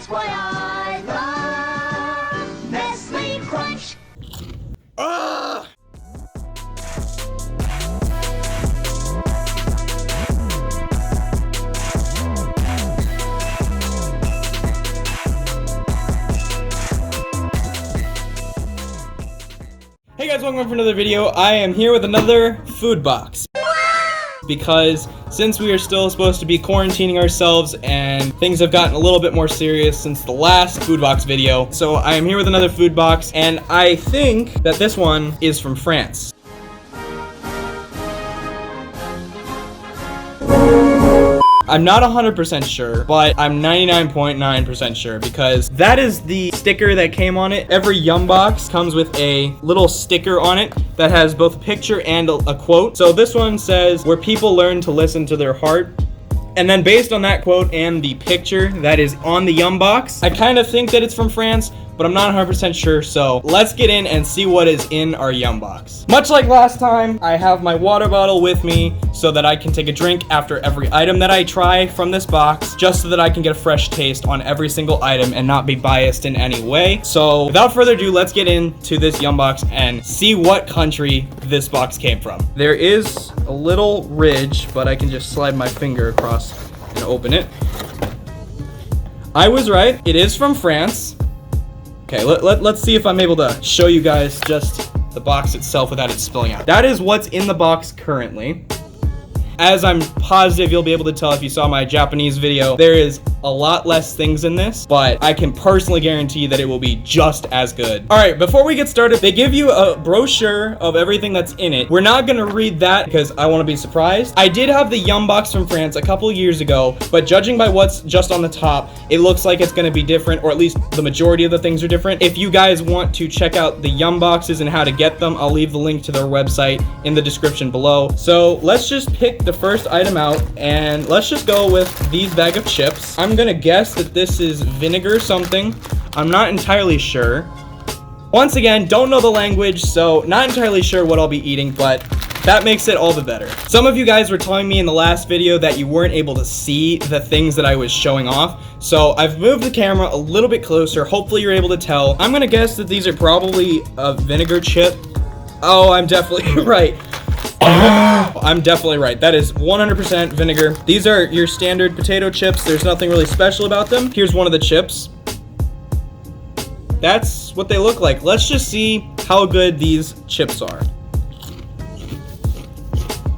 That's why I love Nestle Crunch. Ah! Hey guys, welcome for another video. I am here with another food box. Because since we are still supposed to be quarantining ourselves and things have gotten a little bit more serious since the last food box video, so I am here with another food box, and I think that this one is from France. I'm not 100% sure, but I'm 99.9% sure because that is the sticker that came on it. Every Yumbox comes with a little sticker on it that has both a picture and a quote. So this one says, where people learn to listen to their heart. And then based on that quote and the picture that is on the Yumbox, I kind of think that it's from France, but I'm not 100% sure, so let's get in and see what is in our Yumbox. Much like last time, I have my water bottle with me so that I can take a drink after every item that I try from this box, just so that I can get a fresh taste on every single item and not be biased in any way. So without further ado, let's get into this Yumbox and see what country this box came from. There is a little ridge, but I can just slide my finger across and open it. I was right, it is from France. Okay, let's see if I'm able to show you guys just the box itself without it spilling out. That is what's in the box currently. As I'm positive you'll be able to tell if you saw my Japanese video, there is a lot less things in this, but I can personally guarantee that it will be just as good. All right, before we get started, they give you a brochure of everything that's in it. We're not gonna read that because I wanna be surprised. I did have the Yumbox from France a couple years ago, but judging by what's just on the top, it looks like it's gonna be different, or at least the majority of the things are different. If you guys want to check out the Yumboxes and how to get them, I'll leave the link to their website in the description below. So let's just pick the first item out, and let's just go with these bag of chips. I'm gonna guess that this is vinegar something. I'm not entirely sure. Once again, don't know the language, so not entirely sure what I'll be eating, but that makes it all the better. Some of you guys were telling me in the last video that you weren't able to see the things that I was showing off, so I've moved the camera a little bit closer. Hopefully you're able to tell. I'm gonna guess that these are probably a vinegar chip. Oh, I'm definitely right. I'm definitely right. That is 100% vinegar. These are your standard potato chips. There's nothing really special about them. Here's one of the chips. That's what they look like. Let's just see how good these chips are.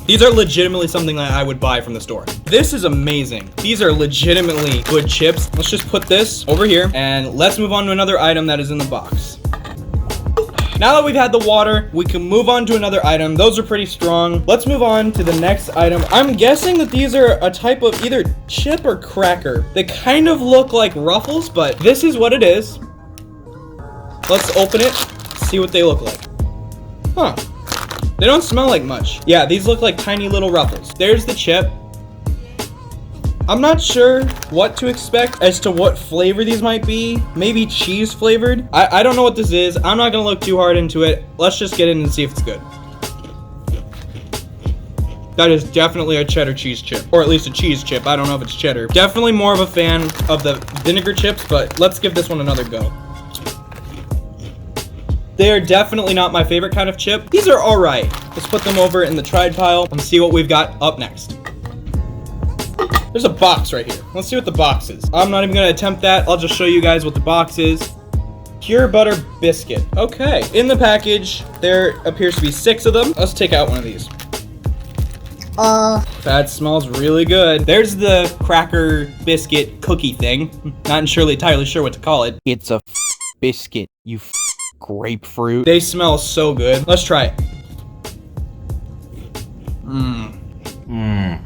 These are legitimately something that I would buy from the store. This is amazing. These are legitimately good chips. Let's just put this over here and let's move on to another item that is in the box. Now that we've had the water, we can move on to another item. Those are pretty strong. Let's move on to the next item. I'm guessing that these are a type of either chip or cracker. They kind of look like Ruffles, but this is what it is. Let's open it, see what they look like. Huh. They don't smell like much. Yeah, these look like tiny little Ruffles. There's the chip. I'm not sure what to expect as to what flavor these might be. Maybe cheese flavored. I don't know what this is. I'm not gonna look too hard into it. Let's just get in and see if it's good. That is definitely a cheddar cheese chip, or at least a cheese chip. I don't know if it's cheddar. Definitely more of a fan of the vinegar chips, but let's give this one another go. They are definitely not my favorite kind of chip. These are all right. Let's put them over in the tried pile and see what we've got up next. There's a box right here. Let's see what the box is. I'm not even gonna attempt that. I'll just show you guys what the box is. Pure butter biscuit. Okay. In the package, there appears to be 6 of them. Let's take out one of these. That smells really good. There's the cracker biscuit cookie thing. Not entirely sure what to call it. It's a biscuit, you grapefruit. They smell so good. Let's try it.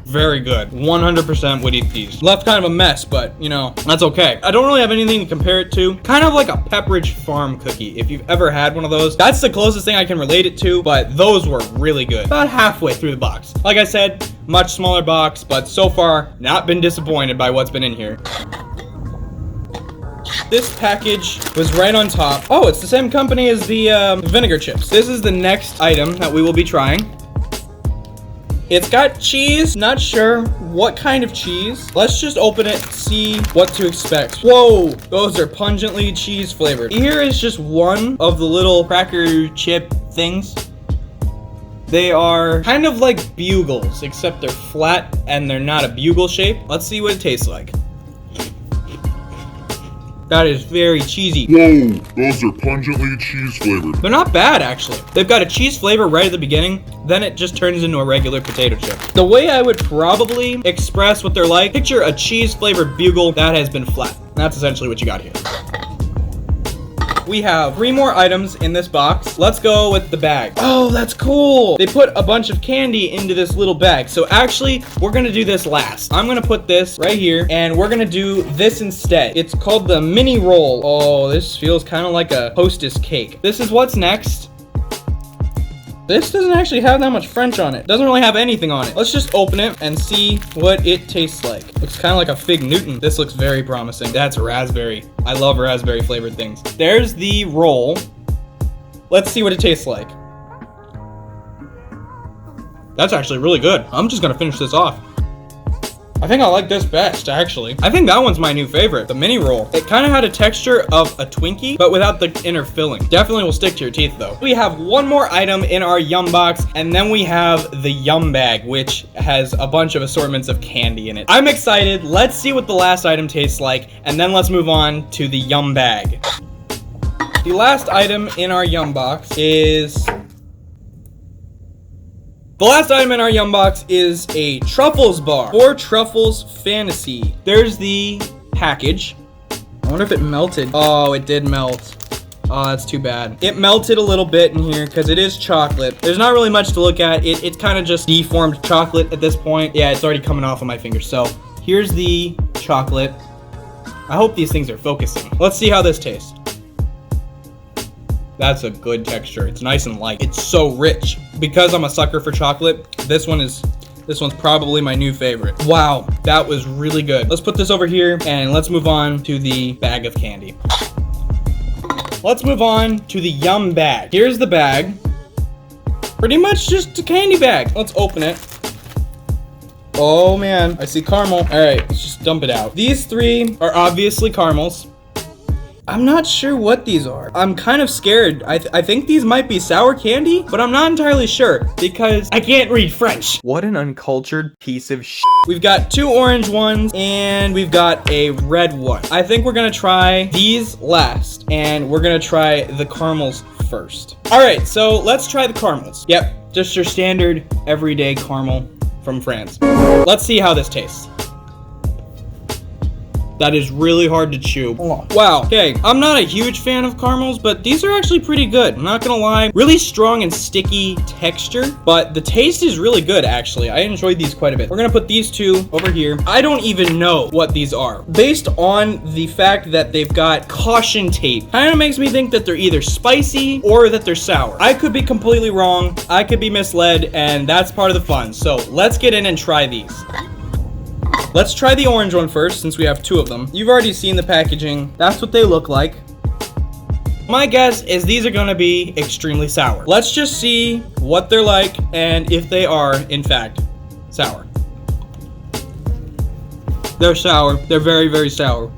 Very good. 100% would eat these. Left kind of a mess, but you know, that's okay. I don't really have anything to compare it to. Kind of like a Pepperidge Farm cookie, if you've ever had one of those. That's the closest thing I can relate it to, but those were really good. About halfway through the box. Like I said, much smaller box, but so far, not been disappointed by what's been in here. This package was right on top. Oh, it's the same company as the vinegar chips. This is the next item that we will be trying. It's got cheese. Not sure what kind of cheese. Let's just open it, see what to expect. Whoa, those are pungently cheese flavored. Here is just one of the little cracker chip things. They are kind of like bugles, except they're flat and they're not a bugle shape. Let's see what it tastes like. That is very cheesy. Whoa, those are pungently cheese flavored. They're not bad, actually. They've got a cheese flavor right at the beginning, then it just turns into a regular potato chip. The way I would probably express what they're like, picture a cheese flavored bugle that has been flat. That's essentially what you got here. We have 3 more items in this box. Let's go with the bag. Oh, that's cool. They put a bunch of candy into this little bag. So actually, we're gonna do this last. I'm gonna put this right here and we're gonna do this instead. It's called the mini roll. Oh, this feels kind of like a Hostess cake. This is what's next. This doesn't actually have that much French on it. Doesn't really have anything on it. Let's just open it and see what it tastes like. Looks kind of like a Fig Newton. This looks very promising. That's raspberry. I love raspberry flavored things. There's the roll. Let's see what it tastes like. That's actually really good. I'm just gonna finish this off. I think I like this best, actually. I think that one's my new favorite, the mini roll. It kind of had a texture of a Twinkie, but without the inner filling. Definitely will stick to your teeth, though. We have one more item in our Yum box, and then we have the Yum bag, which has a bunch of assortments of candy in it. I'm excited. Let's see what the last item tastes like, and then let's move on to the Yum bag. The last item in our Yum box is... The last item in our Yum box is a Truffles bar for Truffles Fantasy. There's the package. I wonder if it melted. Oh, it did melt. Oh, that's too bad. It melted a little bit in here because it is chocolate. There's not really much to look at. It's kind of just deformed chocolate at this point. Yeah, it's already coming off of my fingers. So here's the chocolate. I hope these things are focusing. Let's see how this tastes. That's a good texture. It's nice and light. It's so rich. Because I'm a sucker for chocolate, this one's probably my new favorite. Wow, that was really good. Let's put this over here and let's move on to the bag of candy. Let's move on to the Yum bag. Here's the bag. Pretty much just a candy bag. Let's open it. Oh man, I see caramel. All right, let's just dump it out. These 3 are obviously caramels. I'm not sure what these are. I'm kind of scared. I think these might be sour candy, but I'm not entirely sure because I can't read French. What an uncultured piece of shit. We've got 2 orange ones and we've got a red one. I think we're gonna try these last and we're gonna try the caramels first. All right, so let's try the caramels. Yep, just your standard everyday caramel from France. Let's see how this tastes. That is really hard to chew. Wow. Okay, I'm not a huge fan of caramels, but these are actually pretty good. I'm not gonna lie. Really strong and sticky texture, but the taste is really good, actually. I enjoyed these quite a bit. We're gonna put these 2 over here. I don't even know what these are. Based on the fact that they've got caution tape, kind of makes me think that they're either spicy or that they're sour. I could be completely wrong. I could be misled, and that's part of the fun. So let's get in and try these. Let's try the orange one first, since we have 2 of them. You've already seen the packaging. That's what they look like. My guess is these are gonna be extremely sour. Let's just see what they're like and if they are, in fact, sour. They're sour. They're very, very sour.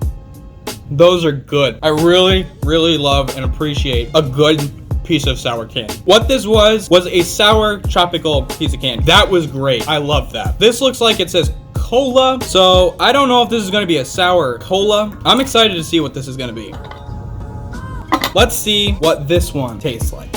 Those are good. I really, really love and appreciate a good piece of sour candy. What this was a sour tropical piece of candy. That was great. I love that. This looks like it says cola, so I don't know if this is gonna be a sour cola. I'm excited to see what this is gonna be. Let's see what this one tastes like.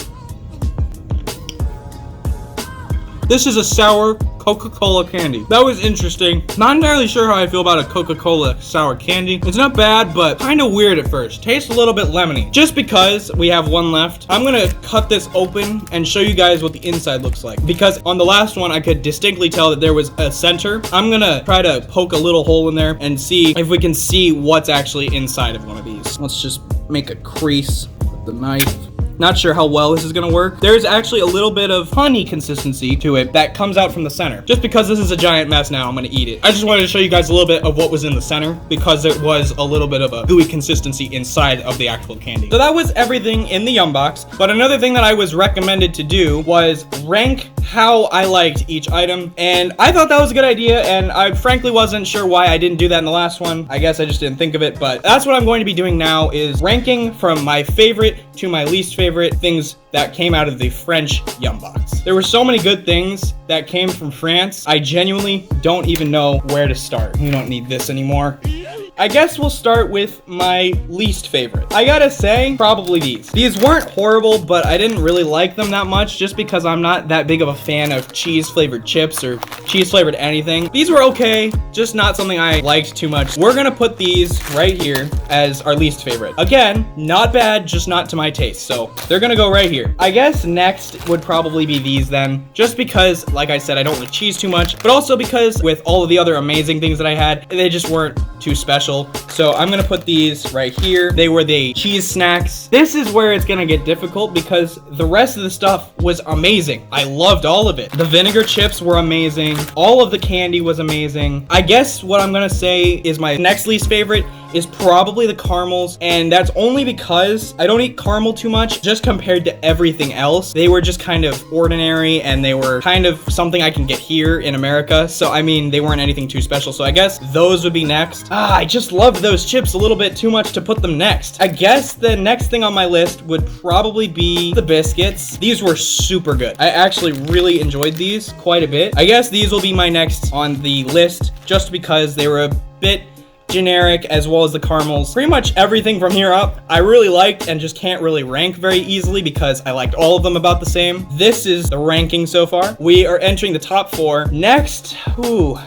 This is a sour Coca-Cola candy. That was interesting. Not entirely sure how I feel about a Coca-Cola sour candy. It's not bad, but kind of weird at first. Tastes a little bit lemony. Just because we have one left, I'm gonna cut this open and show you guys what the inside looks like. Because on the last one, I could distinctly tell that there was a center. I'm gonna try to poke a little hole in there and see if we can see what's actually inside of one of these. Let's just make a crease with the knife. Not sure how well this is gonna work. There's actually a little bit of honey consistency to it that comes out from the center. Just because this is a giant mess now, I'm gonna eat it. I just wanted to show you guys a little bit of what was in the center because there was a little bit of a gooey consistency inside of the actual candy. So that was everything in the Yum box. But another thing that I was recommended to do was rank how I liked each item, and I thought that was a good idea, and I frankly wasn't sure why I didn't do that in the last one. I guess I just didn't think of it, but that's what I'm going to be doing now, is ranking from my favorite to my least favorite things that came out of the French Yumbox. There were so many good things that came from France, I genuinely don't even know where to start. We don't need this anymore. I guess we'll start with my least favorite. I gotta say, probably these. These weren't horrible, but I didn't really like them that much just because I'm not that big of a fan of cheese-flavored chips or cheese-flavored anything. These were okay, just not something I liked too much. We're gonna put these right here as our least favorite. Again, not bad, just not to my taste, so they're gonna go right here. I guess next would probably be these then, just because, like I said, I don't like cheese too much, but also because with all of the other amazing things that I had, they just weren't too special. So I'm gonna put these right here. They were the cheese snacks. This is where it's gonna get difficult because the rest of the stuff was amazing. I loved all of it. The vinegar chips were amazing. All of the candy was amazing. I guess what I'm gonna say is my next least favorite is probably the caramels, and that's only because I don't eat caramel too much. Just compared to everything else, they were just kind of ordinary, and they were kind of something I can get here in America. So I mean, they weren't anything too special, so I guess those would be next. I just loved those chips a little bit too much to put them next. I guess the next thing on my list would probably be the biscuits. These were super good. I actually really enjoyed these quite a bit. I guess these will be my next on the list just because they were a bit generic, as well as the caramels. Pretty much everything from here up I really liked and just can't really rank very easily because I liked all of them about the same. This is the ranking so far. We are entering the top 4. Next,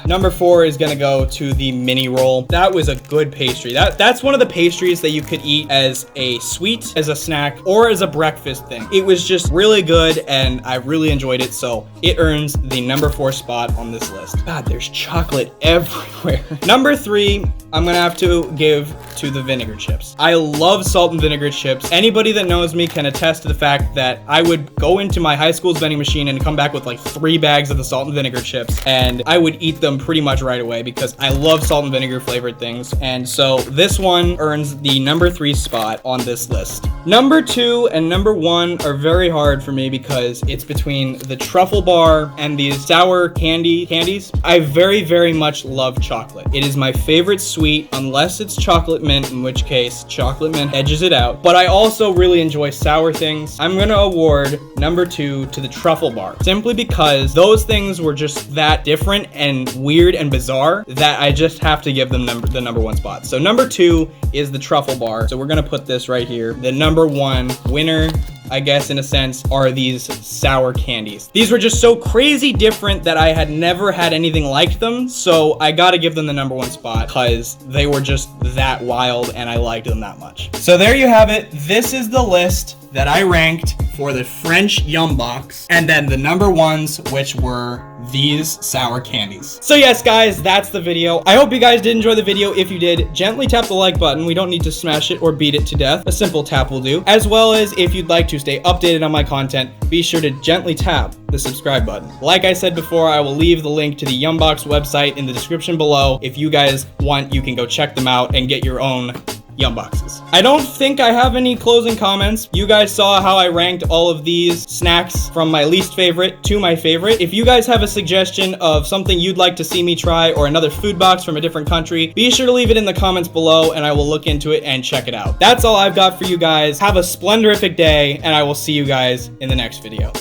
number 4 is gonna go to the mini roll. That was a good pastry. That's one of the pastries that you could eat as a sweet, as a snack, or as a breakfast thing. It was just really good and I really enjoyed it, so it earns the number 4 spot on this list. God, there's chocolate everywhere. Number 3, I'm gonna have to give to the vinegar chips. I love salt and vinegar chips. Anybody that knows me can attest to the fact that I would go into my high school's vending machine and come back with like 3 bags of the salt and vinegar chips, and I would eat them pretty much right away because I love salt and vinegar flavored things. And so this one earns the number 3 spot on this list. Number 2 and number 1 are very hard for me because it's between the truffle bar and these sour candies. I very, very much love chocolate. It is my favorite sweet, unless it's chocolate mint, in which case chocolate mint edges it out. But I also really enjoy sour things. I'm gonna award number 2 to the truffle bar, simply because those things were just that different and weird and bizarre that I just have to give them the number 1 spot. So number 2 is the truffle bar. So we're gonna put this right here. The number 1 winner, I guess in a sense, are these sour candies. These were just so crazy different that I had never had anything like them, so I gotta give them the number 1 spot because they were just that wild and I liked them that much. So there you have it. This is the list that I ranked for the French Yumbox, and then the number 1s, which were these sour candies. So yes, guys, that's the video. I hope you guys did enjoy the video. If you did, gently tap the like button. We don't need to smash it or beat it to death. A simple tap will do. As well as if you'd like to stay updated on my content, be sure to gently tap the subscribe button. Like I said before, I will leave the link to the Yumbox website in the description below. If you guys want, you can go check them out and get your own Yumboxes. I don't think I have any closing comments. You guys saw how I ranked all of these snacks from my least favorite to my favorite. If you guys have a suggestion of something you'd like to see me try or another food box from a different country, be sure to leave it in the comments below and I will look into it and check it out. That's all I've got for you guys. Have a splendorific day and I will see you guys in the next video.